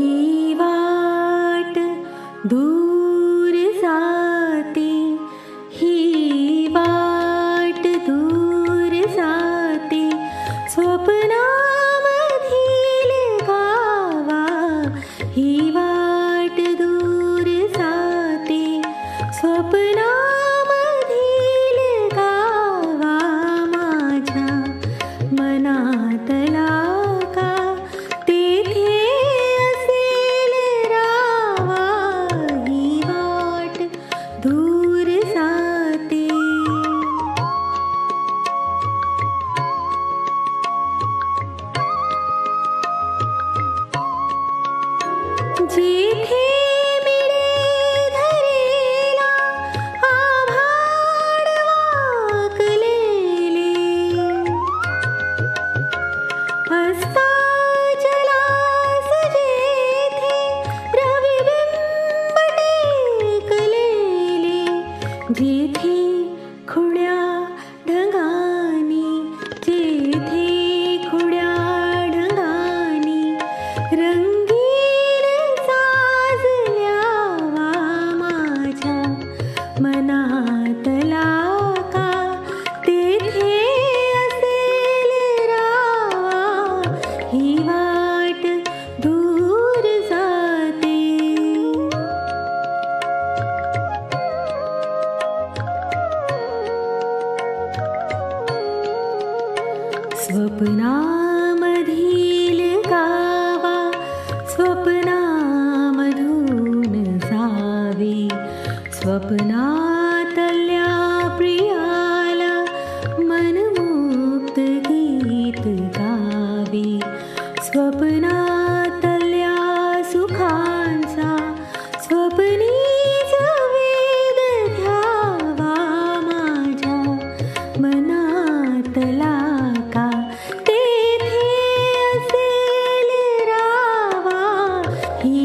ही वाट दूर जाते, ही वाट दूर जाते, स्वप्नामधील गावा. ही वाट दूर जाते, स्वप्नामधील गावा. माझ्या मनातला का तेथे असेल रावा. ही वाट दूर जाते. जेथे मिळे धरेला आभाळ वाकलेले, अस्ताचलास जेथे रविबिंब टेकलेले, जेथे खुण्या ढगांनी, जेथे खुण्या ढगांनी रंगीन साजल्यावा. माझ्या मनातला का तेथे असेल रावा. ही वाट दूर जाते. स्वप्नामधील गावा, स्वप्नामधून जावे, स्वप्नातल्या प्रियाला मनमुक्त गीत गावे. स्वप्नातल्या सुखांचा स्वप्नीच वेध घ्यावा. माझ्या मनातला का तेथे असेल रावा. ही